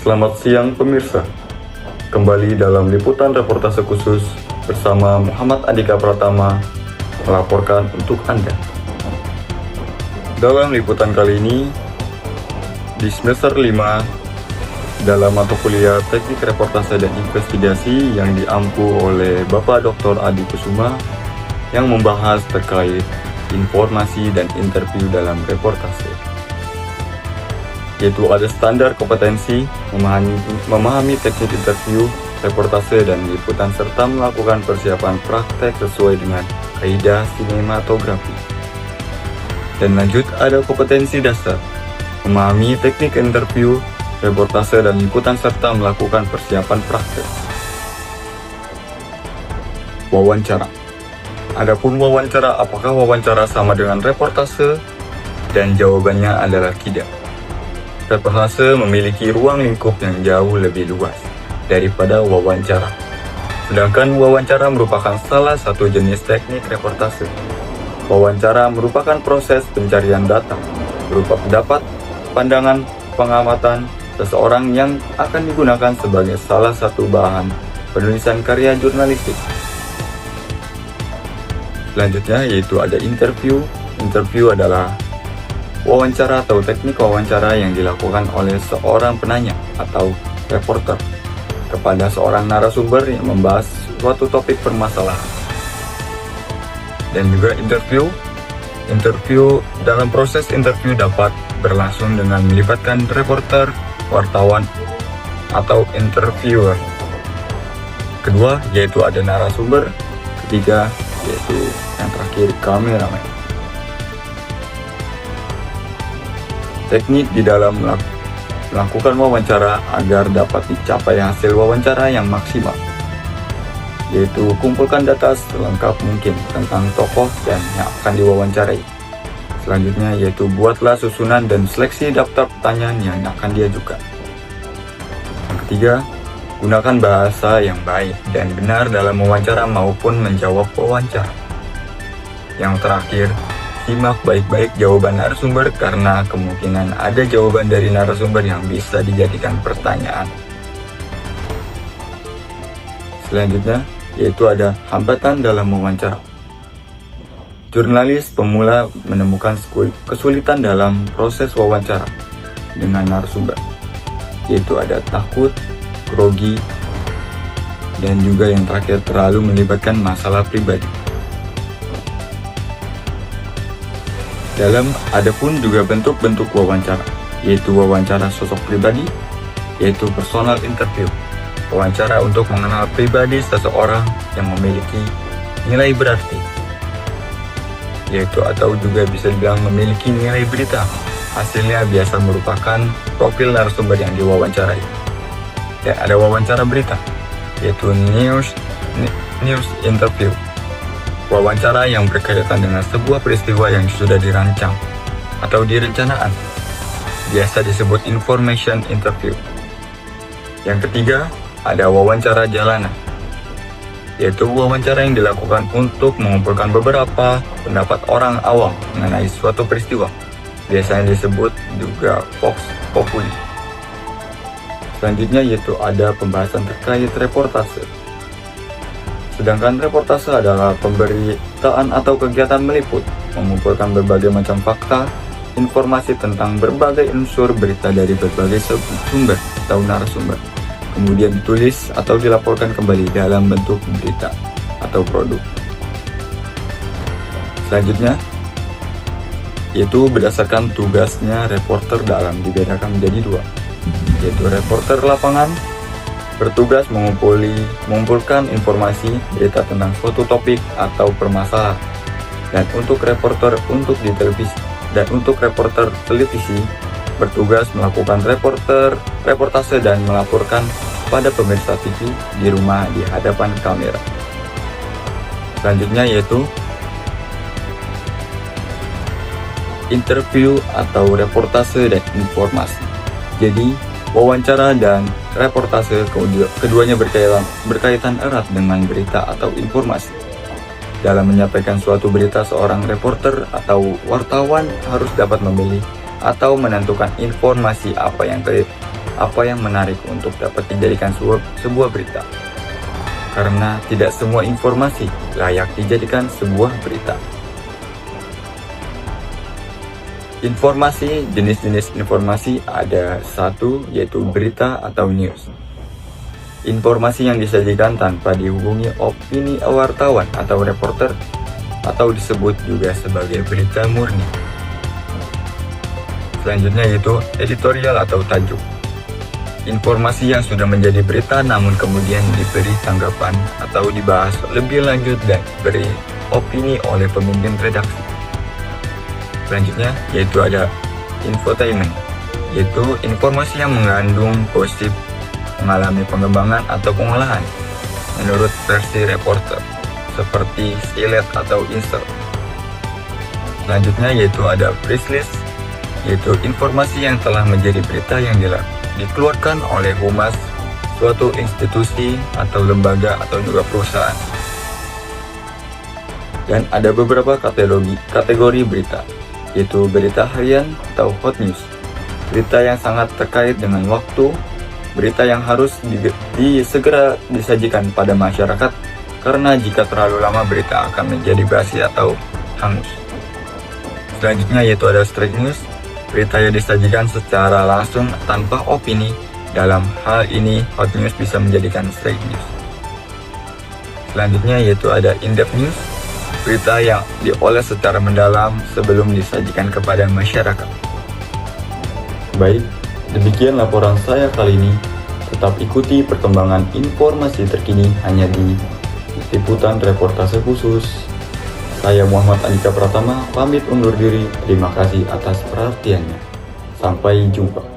Selamat siang pemirsa, kembali dalam liputan reportase khusus bersama Muhammad Andika Pratama melaporkan untuk Anda. Dalam liputan kali ini, di semester 5 dalam mata kuliah Teknik Reportase dan Investigasi yang diampu oleh Bapak Dr. Adi Kusuma yang membahas terkait informasi dan interview dalam reportase, yaitu ada standar kompetensi, memahami teknik interview, reportase dan liputan serta melakukan persiapan praktek sesuai dengan kaidah sinematografi. Dan lanjut ada kompetensi dasar, memahami teknik interview, reportase dan liputan serta melakukan persiapan praktek. Wawancara. Adapun wawancara, apakah wawancara sama dengan reportase? Dan jawabannya adalah tidak. Reportase memiliki ruang lingkup yang jauh lebih luas daripada wawancara. Sedangkan wawancara merupakan salah satu jenis teknik reportase. Wawancara merupakan proses pencarian data berupa pendapat, pandangan, pengamatan seseorang yang akan digunakan sebagai salah satu bahan penulisan karya jurnalistik. Selanjutnya yaitu ada interview. Interview adalah wawancara atau teknik wawancara yang dilakukan oleh seorang penanya atau reporter kepada seorang narasumber yang membahas suatu topik permasalahan. Dan juga interview. Interview, dalam proses interview dapat berlangsung dengan melibatkan reporter, wartawan, atau interviewer. Kedua yaitu ada narasumber. Ketiga yaitu yang terakhir kameramen. Teknik di dalam melakukan wawancara agar dapat dicapai hasil wawancara yang maksimal, yaitu kumpulkan data selengkap mungkin tentang tokoh dan yang akan diwawancarai. Selanjutnya yaitu buatlah susunan dan seleksi daftar pertanyaan yang akan diajukan. Yang ketiga, gunakan bahasa yang baik dan benar dalam wawancara maupun menjawab wawancara. Yang terakhir, simak baik-baik jawaban narasumber karena kemungkinan ada jawaban dari narasumber yang bisa dijadikan pertanyaan. Selanjutnya, yaitu ada hambatan dalam wawancara. Jurnalis pemula menemukan kesulitan dalam proses wawancara dengan narasumber, yaitu ada takut, grogi, dan juga yang terakhir terlalu melibatkan masalah pribadi. Ada pun juga bentuk-bentuk wawancara, yaitu wawancara sosok pribadi, yaitu personal interview. Wawancara untuk mengenal pribadi seseorang yang memiliki nilai berarti, yaitu atau juga bisa dibilang memiliki nilai berita. Hasilnya biasa merupakan profil narasumber yang diwawancarai. Dan ada wawancara berita, yaitu news interview. Wawancara yang berkaitan dengan sebuah peristiwa yang sudah dirancang atau direncanakan, biasa disebut information interview. Yang ketiga, ada wawancara jalanan, yaitu wawancara yang dilakukan untuk mengumpulkan beberapa pendapat orang awam mengenai suatu peristiwa, biasanya disebut juga vox populi. Selanjutnya yaitu ada pembahasan terkait reportase. Sedangkan reportase adalah pemberitaan atau kegiatan meliput, mengumpulkan berbagai macam fakta, informasi tentang berbagai unsur berita dari berbagai sumber atau narasumber, kemudian ditulis atau dilaporkan kembali dalam bentuk berita atau produk. Selanjutnya, yaitu berdasarkan tugasnya reporter dalam dibedakan menjadi dua, yaitu reporter lapangan, bertugas mengumpulkan informasi berita tentang suatu topik atau permasalahan. Dan untuk reporter televisi bertugas melakukan reportase dan melaporkan pada pemirsa TV di rumah di hadapan kamera. Selanjutnya yaitu interview atau reportase dan informasi. Jadi wawancara dan reportase keduanya berkaitan erat dengan berita atau informasi. Dalam menyampaikan suatu berita, seorang reporter atau wartawan harus dapat memilih atau menentukan informasi apa yang apa yang menarik untuk dapat dijadikan sebuah berita. Karena tidak semua informasi layak dijadikan sebuah berita. Informasi, jenis-jenis informasi ada satu, yaitu berita atau news. Informasi yang disajikan tanpa dihubungi opini wartawan atau reporter, atau disebut juga sebagai berita murni. Selanjutnya yaitu editorial atau tajuk. Informasi yang sudah menjadi berita namun kemudian diberi tanggapan atau dibahas lebih lanjut dan diberi opini oleh pemimpin redaksi. Selanjutnya yaitu ada infotainment, yaitu informasi yang mengandung gosip, mengalami pengembangan atau pengolahan menurut versi reporter seperti silet atau insert. Selanjutnya yaitu ada press release, yaitu informasi yang telah menjadi berita yang dikeluarkan oleh humas suatu institusi atau lembaga atau juga perusahaan. Dan ada beberapa kategori berita, yaitu berita harian atau hot news, berita yang sangat terkait dengan waktu, berita yang harus segera disajikan pada masyarakat karena jika terlalu lama berita akan menjadi basi atau hangus. Selanjutnya yaitu ada straight news, berita yang disajikan secara langsung tanpa opini. Dalam hal ini, hot news bisa menjadikan straight news. Selanjutnya yaitu ada in-depth news, berita yang dioles secara mendalam sebelum disajikan kepada masyarakat. Baik, demikian laporan saya kali ini. Tetap ikuti perkembangan informasi terkini hanya di Liputan Reportase Khusus. Saya Muhammad Andika Pratama, pamit undur diri. Terima kasih atas perhatiannya. Sampai jumpa.